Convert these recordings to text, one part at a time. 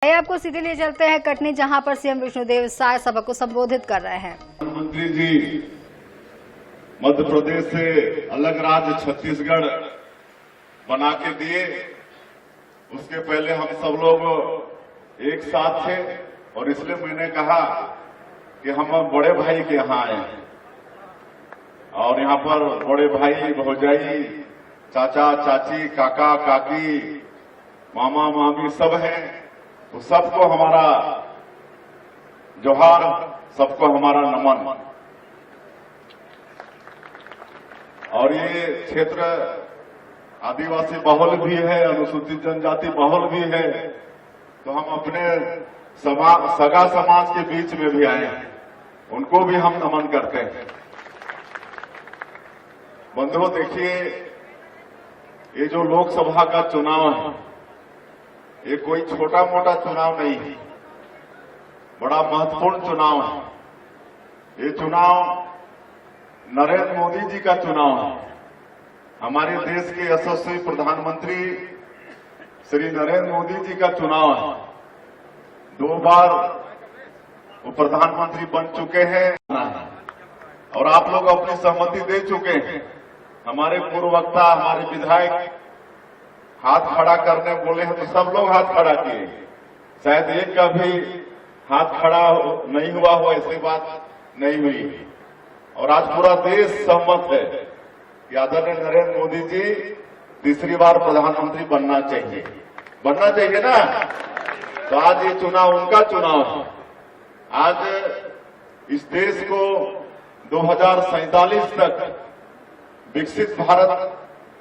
आइए आपको सीधे ले चलते हैं कटनी, जहां पर सीएम विष्णुदेव साय सभा को संबोधित कर रहे हैं। प्रधानमंत्री जी मध्य प्रदेश से अलग राज्य छत्तीसगढ़ बना के दिए। उसके पहले हम सब लोग एक साथ थे और इसलिए मैंने कहा कि हम बड़े भाई के यहाँ आए हैं और यहाँ पर बड़े भाई भौजाई चाचा चाची काका काकी मामा मामी सब हैं। तो सबको हमारा जोहार, सबको हमारा नमन। और ये क्षेत्र आदिवासी बहुल भी है, अनुसूचित जनजाति बहुल भी है, तो हम अपने सगा समाज के बीच में भी आए हैं, उनको भी हम नमन करते हैं। बंधुओं, देखिए, ये जो लोकसभा का चुनाव है, ये कोई छोटा मोटा चुनाव नहीं है, बड़ा महत्वपूर्ण चुनाव है। ये चुनाव नरेंद्र मोदी जी का चुनाव है। हमारे देश के यशस्वी प्रधानमंत्री श्री नरेंद्र मोदी जी का चुनाव है। 2 बार वो प्रधानमंत्री बन चुके हैं और आप लोग अपनी सहमति दे चुके हैं। हमारे पूर्व वक्ता, हमारे विधायक हाथ खड़ा करने बोले हैं तो सब लोग हाथ खड़ा किए, शायद एक का भी हाथ खड़ा नहीं हुआ हो, ऐसी बात नहीं हुई। और आज पूरा देश सहमत है कि आदरणीय नरेंद्र मोदी जी तीसरी बार प्रधानमंत्री बनना चाहिए ना। तो आज ये चुनाव उनका चुनाव है। आज इस देश को 2047 तक विकसित भारत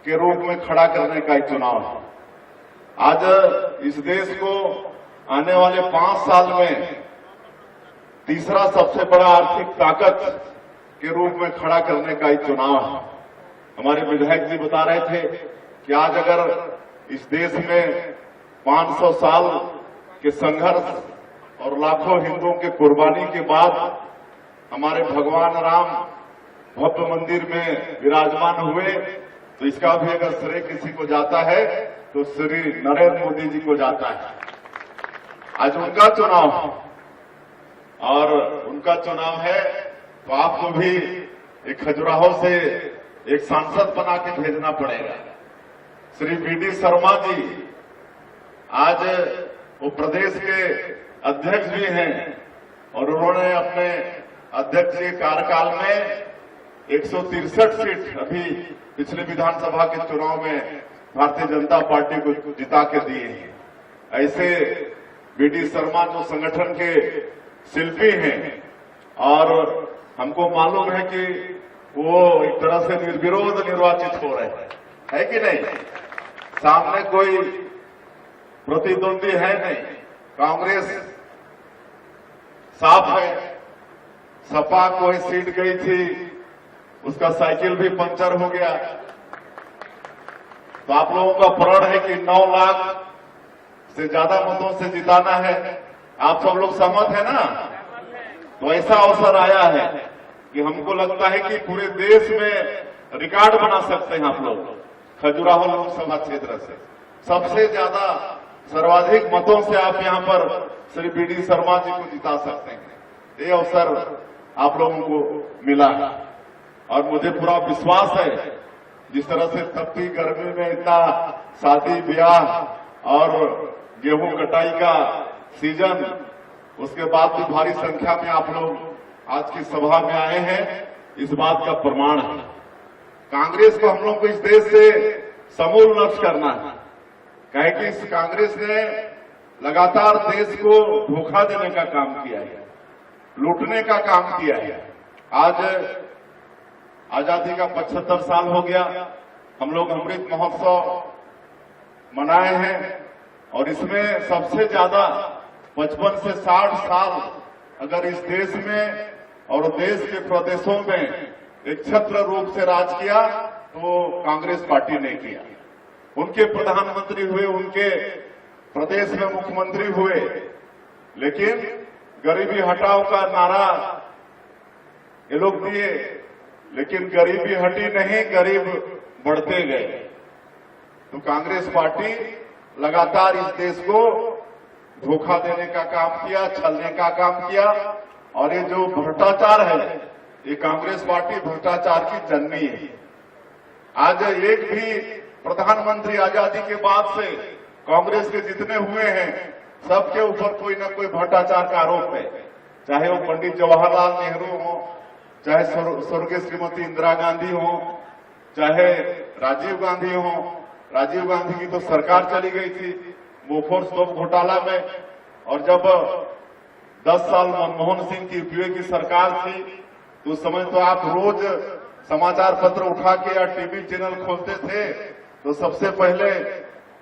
के रूप में खड़ा करने का एक चुनाव है। आज इस देश को आने वाले 5 साल में तीसरा सबसे बड़ा आर्थिक ताकत के रूप में खड़ा करने का एक चुनाव है। हमारे विधायक जी बता रहे थे कि आज अगर इस देश में 500 साल के संघर्ष और लाखों हिंदुओं के कुर्बानी के बाद हमारे भगवान राम भव्य मंदिर में विराजमान हुए, तो इसका भी अगर श्रेय किसी को जाता है तो श्री नरेंद्र मोदी जी को जाता है। आज उनका चुनाव है और उनका चुनाव है, तो आपको भी एक खजुराहो से एक सांसद बना के भेजना पड़ेगा। श्री वीडी शर्मा जी आज वो प्रदेश के अध्यक्ष भी हैं और उन्होंने अपने अध्यक्ष के कार्यकाल में 163 सीट अभी पिछले विधानसभा के चुनाव में भारतीय जनता पार्टी को जिता के दिए हैं। ऐसे वीडी शर्मा जो संगठन के शिल्पी हैं और हमको मालूम है कि वो एक तरह से निर्विरोध निर्वाचित हो रहे हैं, है कि नहीं? सामने कोई प्रतिद्वंदी है नहीं। कांग्रेस साफ है, सपा कोई सीट गई थी, उसका साइकिल भी पंचर हो गया। तो आप लोगों का प्रण है कि 9 लाख से ज्यादा मतों से जिताना है। आप सब लोग सहमत है ना? तो ऐसा अवसर आया है कि हमको लगता है कि पूरे देश में रिकॉर्ड बना सकते हैं आप लोग। खजुराहो लोकसभा क्षेत्र से सबसे ज्यादा सर्वाधिक मतों से आप यहां पर श्री वीडी शर्मा जी को जिता सकते हैं। ये अवसर आप लोगों को मिला है और मुझे पूरा विश्वास है, जिस तरह से तपती गर्मी में इतना शादी ब्याह और गेहूं कटाई का सीजन, उसके बाद भी भारी संख्या में आप लोग आज की सभा में आए हैं, इस बात का प्रमाण है। कांग्रेस को हम लोग को इस देश से समूल नष्ट करना है, कहे कि इस कांग्रेस ने लगातार देश को धोखा देने का काम किया है, लूटने का काम किया है। आज आजादी का 75 साल हो गया, हम लोग अमृत महोत्सव मनाए हैं और इसमें सबसे ज्यादा 55 से 60 साल अगर इस देश में और देश के प्रदेशों में एक छत्र रूप से राज किया तो कांग्रेस पार्टी ने किया। उनके प्रधानमंत्री हुए, उनके प्रदेश में मुख्यमंत्री हुए, लेकिन गरीबी हटाओ का नारा ये लोग दिए, लेकिन गरीबी हटी नहीं, गरीब बढ़ते गए। तो कांग्रेस पार्टी लगातार इस देश को धोखा देने का काम किया, छलने का काम किया। और ये जो भ्रष्टाचार है, ये कांग्रेस पार्टी भ्रष्टाचार की जननी है। आज एक भी प्रधानमंत्री आजादी के बाद से कांग्रेस के जितने हुए हैं, सबके ऊपर कोई न कोई भ्रष्टाचार का आरोप है। चाहे वो पंडित जवाहरलाल नेहरू हो, चाहे स्वर्गीय श्रीमती इंदिरा गांधी हो, चाहे राजीव गांधी हो। राजीव गांधी की तो सरकार चली गई थी बोफोर्स बम घोटाला में, और जब 10 साल मनमोहन सिंह की यूपीए की सरकार थी तो उस समय तो आप रोज समाचार पत्र उठा के या टीवी चैनल खोलते थे तो सबसे पहले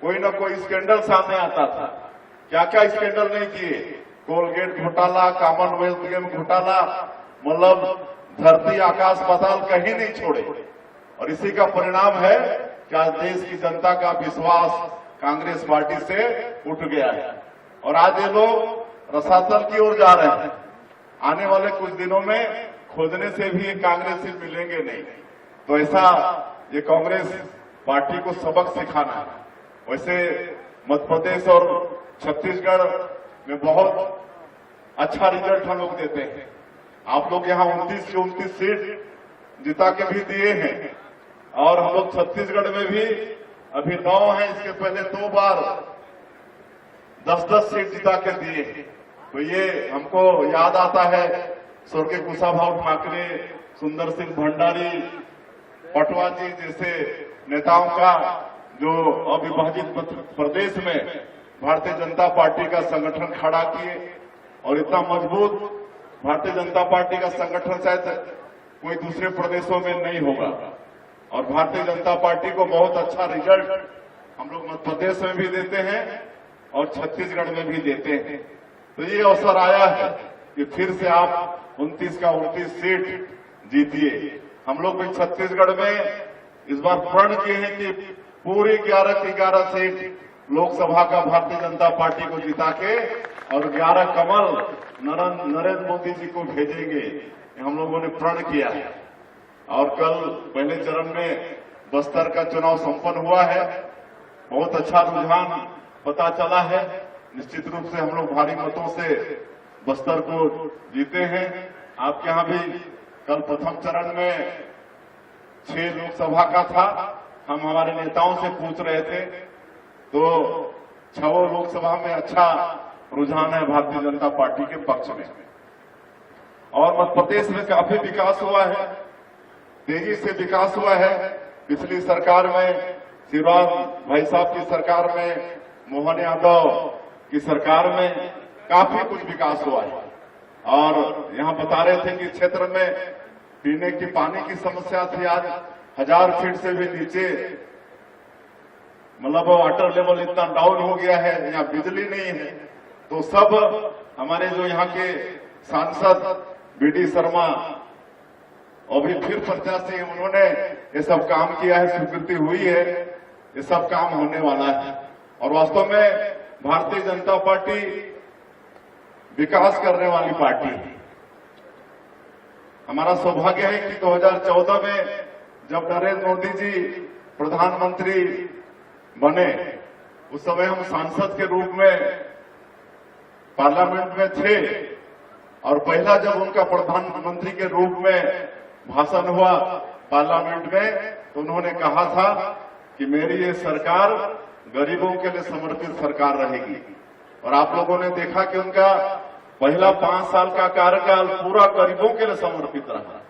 कोई न कोई स्कैंडल सामने आता था। क्या क्या स्कैंडल नहीं किए, कोलगेट घोटाला, कॉमनवेल्थ गेम घोटाला, मतलब धरती आकाश पाताल कहीं नहीं छोड़े। और इसी का परिणाम है कि आज देश की जनता का विश्वास कांग्रेस पार्टी से उठ गया है और आज ये लोग रसातल की ओर जा रहे हैं। आने वाले कुछ दिनों में खोदने से भी ये कांग्रेस से मिलेंगे नहीं। तो ऐसा ये कांग्रेस पार्टी को सबक सिखाना है। वैसे मध्य प्रदेश और छत्तीसगढ़ में बहुत अच्छा रिजल्ट हम लोग देते हैं। आप लोग यहाँ 29 से 29 सीट जिता के भी दिए हैं और हम लोग छत्तीसगढ़ में भी अभी 9 हैं, इसके पहले 2 बार 10-10 सीट जिता के दिए हैं। तो ये हमको याद आता है स्वर्गीय कुशाभाऊ ठाकरे, सुंदर सिंह भंडारी, पटवा जी जैसे नेताओं का जो अविभाजित प्रदेश में भारतीय जनता पार्टी का संगठन खड़ा किए। और इतना मजबूत भारतीय जनता पार्टी का संगठन शायद कोई दूसरे प्रदेशों में नहीं होगा। और भारतीय जनता पार्टी को बहुत अच्छा रिजल्ट हम लोग मध्य प्रदेश में भी देते हैं और छत्तीसगढ़ में भी देते हैं। तो ये अवसर आया है कि फिर से आप 29 का 29 सीट जीतिए। हम लोग भी छत्तीसगढ़ में इस बार प्रण किए हैं कि पूरी 11 की 11 सीट लोकसभा का भारतीय जनता पार्टी को जिता के और 11 कमल नरेंद्र मोदी जी को भेजेंगे। हम लोगों ने प्रण किया है। और कल पहले चरण में बस्तर का चुनाव संपन्न हुआ है। बहुत अच्छा रुझान पता चला है। निश्चित रूप से हम लोग भारी मतों से बस्तर को जीते हैं। आपके यहां भी कल प्रथम चरण में 6 लोकसभा का था। हम हमारे नेताओं से पूछ रहे थे तो 6 लोकसभा में अच्छा रुझान है भारतीय जनता पार्टी के पक्ष में। और मध्य प्रदेश में काफी विकास हुआ है, तेजी से विकास हुआ है। पिछली सरकार में शिवराज भाई साहब की सरकार में, मोहन यादव की सरकार में काफी कुछ विकास हुआ है। और यहां बता रहे थे कि क्षेत्र में पीने की पानी की समस्या थी, आज 1000 फीट से भी नीचे मतलब वाटर लेवल इतना डाउन हो गया है, यहाँ बिजली नहीं है। तो सब हमारे जो यहाँ के सांसद बीडी शर्मा और भी फिर प्रत्याशी उन्होंने ये सब काम किया है, स्वीकृति हुई है, ये सब काम होने वाला है। और वास्तव में भारतीय जनता पार्टी विकास करने वाली पार्टी है। हमारा सौभाग्य है कि 2014 में जब नरेंद्र मोदी जी प्रधानमंत्री बने उस समय हम सांसद के रूप में पार्लियामेंट में थे और पहला जब उनका प्रधानमंत्री के रूप में भाषण हुआ पार्लियामेंट में तो उन्होंने कहा था कि मेरी ये सरकार गरीबों के लिए समर्पित सरकार रहेगी। और आप लोगों ने देखा कि उनका पहला 5 साल का कार्यकाल पूरा गरीबों के लिए समर्पित रहा।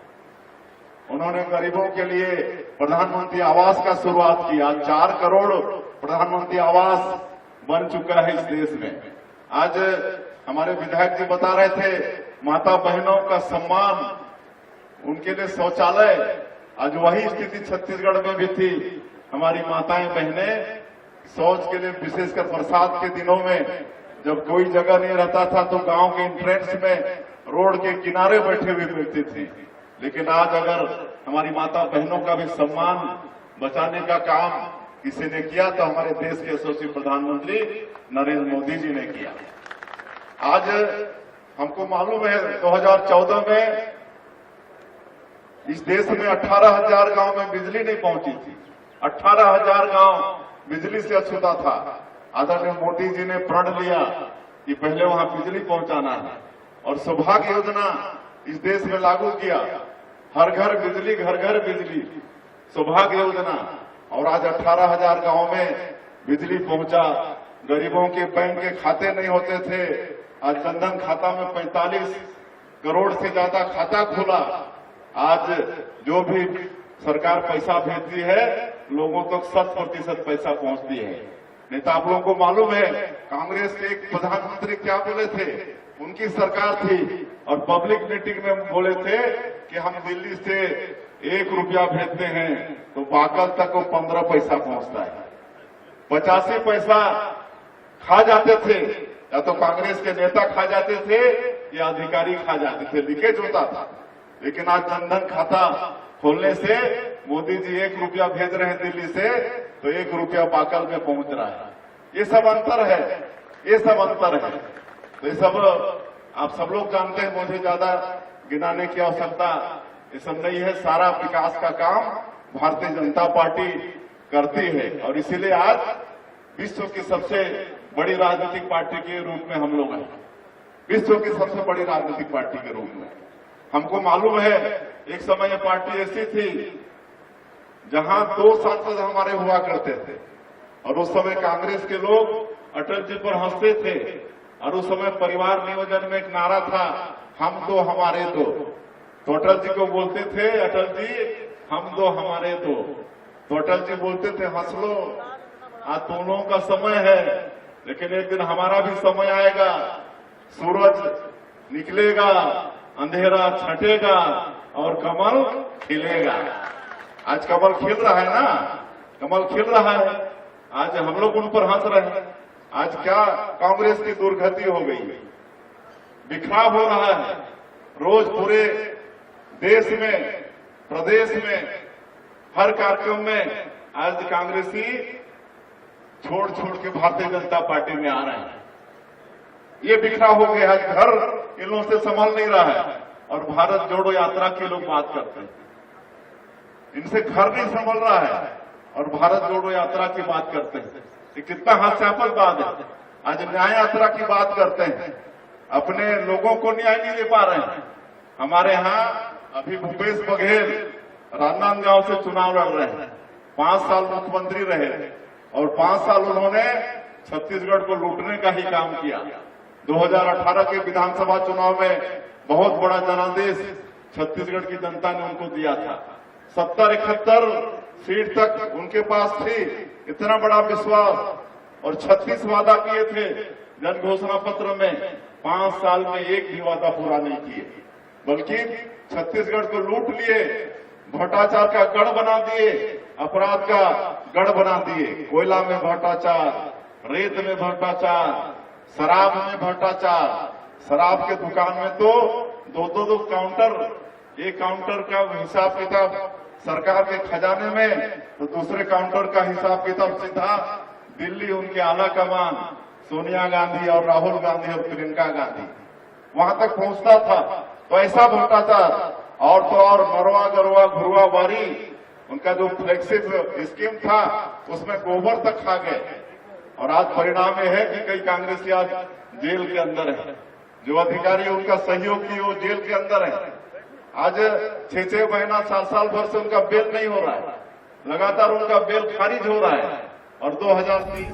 उन्होंने गरीबों के लिए प्रधानमंत्री आवास का शुरुआत किया। 4 करोड़ प्रधानमंत्री आवास बन चुका है इस देश में। आज हमारे विधायक जी बता रहे थे माता बहनों का सम्मान, उनके लिए शौचालय, आज वही स्थिति छत्तीसगढ़ में भी थी। हमारी माताएं बहनें शौच के लिए विशेषकर बरसात के दिनों में जब कोई जगह नहीं रहता था तो गांव के एंट्रेंस में रोड के किनारे बैठे हुए मिलती थी। लेकिन आज अगर हमारी माता बहनों का भी सम्मान बचाने का काम किसी ने किया तो हमारे देश के यशस्वी प्रधानमंत्री नरेंद्र मोदी जी ने किया। आज हमको मालूम है 2014 में इस देश में 18,000 गांव में बिजली नहीं पहुंची थी। 18,000 गांव बिजली से अछूता था। आदरणीय मोदी जी ने प्रण लिया कि पहले वहां बिजली पहुंचाना है। और सौभाग्य योजना इस देश में लागू किया, हर घर बिजली, घर घर बिजली, सौभाग्य योजना। और आज 18,000 गांव में बिजली पहुंचा। गरीबों के बैंक के खाते नहीं होते थे, आज जनधन खाता में 45 करोड़ से ज्यादा खाता खुला। आज जो भी सरकार पैसा भेजती है, लोगों तक 100% पैसा पहुंचती है। नहीं तो आप लोगों को मालूम है, कांग्रेस के एक प्रधानमंत्री क्या बोले थे, उनकी सरकार थी और पब्लिक मीटिंग में बोले थे कि हम दिल्ली से 1 रुपया भेजते हैं तो बाकल तक वो 15 पैसा पहुंचता है। 85 पैसा खा जाते थे, या तो कांग्रेस के नेता खा जाते थे या अधिकारी खा जाते थे, लीकेज होता था। लेकिन आज जनधन खाता खोलने से मोदी जी 1 रुपया भेज रहे हैं दिल्ली से तो 1 रुपया बाकल में पहुंच रहा है। ये सब अंतर है, ये सब अंतर है। तो ये सब आप सब लोग जानते हैं, मुझे ज्यादा गिनाने की आवश्यकता ये सब नहीं है। सारा विकास का काम भारतीय जनता पार्टी करती है और इसीलिए आज विश्व की सबसे बड़ी राजनीतिक पार्टी के रूप में हम लोग हैं, विश्व की सबसे बड़ी राजनीतिक पार्टी के रूप में। हमको मालूम है एक समय ये पार्टी ऐसी थी जहां 2 सांसद हमारे हुआ करते थे और उस समय कांग्रेस के लोग अटल जी पर हंसते थे और उस समय परिवार नियोजन में एक नारा था, हम 2 हमारे 2। तो अटल जी को बोलते थे, अटल जी हम 2 हमारे 2। तो अटल जी बोलते थे, हंस लो, आज तुम लोगों का समय है, लेकिन एक दिन हमारा भी समय आएगा, सूरज निकलेगा, अंधेरा छटेगा और कमल खिलेगा। आज कमल खिल रहा है ना, कमल खिल रहा है। आज हम लोग उन पर हंस रहे हैं। आज क्या कांग्रेस की दुर्गति हो गई, बिखराव हो रहा है। रोज पूरे देश में, प्रदेश में, हर कार्यक्रम में आज कांग्रेसी छोड़ छोड़ के भारतीय जनता पार्टी में आ रहे हैं। ये बिखराव हो गया। आज घर इन लोगों से संभल नहीं रहा है और भारत जोड़ो यात्रा की लोग बात करते हैं, इनसे घर नहीं संभल रहा है और भारत जोड़ो यात्रा की बात करते हैं। ये कितना हास्यास्पद बात है। आज न्याय यात्रा की बात करते हैं, अपने लोगों को न्याय नहीं दे पा रहे हैं। हमारे यहाँ अभी भूपेश बघेल राजनांदगांव से चुनाव लड़ रहे हैं, 5 साल मुख्यमंत्री रहे और 5 साल उन्होंने छत्तीसगढ़ को लूटने का ही काम किया। 2018 के विधानसभा चुनाव में बहुत बड़ा जनादेश छत्तीसगढ़ की जनता ने उनको दिया था। 70-71 सीट तक उनके पास थी, इतना बड़ा विश्वास। और 36 वादा किए थे जन घोषणा पत्र में, 5 साल में एक भी वादा पूरा नहीं किए, बल्कि छत्तीसगढ़ को लूट लिए, भ्रष्टाचार का गढ़ बना दिए, अपराध का गढ़ बना दिए। कोयला में भ्रष्टाचार, रेत में भ्रष्टाचार, शराब में भ्रष्टाचार। शराब के दुकान में तो 2-2 काउंटर, एक काउंटर का हिसाब किताब सरकार के खजाने में, तो दूसरे काउंटर का हिसाब किताब सीधा दिल्ली उनके आला कमान सोनिया गांधी और राहुल गांधी और प्रियंका गांधी वहां तक पहुंचता था। तो ऐसा भ्रष्टाचार और तो और नरवा गरवा घुरवा बारी, उनका जो फ्लेक्सिब स्कीम था उसमें गोबर तक खा गए। और आज परिणाम यह है कि कई कांग्रेसी आज जेल के अंदर है, जो अधिकारी उनका सहयोग किए वो जेल के अंदर है। आज 6-6 महीना, 7 भर से उनका बेल नहीं हो रहा है, लगातार उनका बेल खारिज हो रहा है। और 2030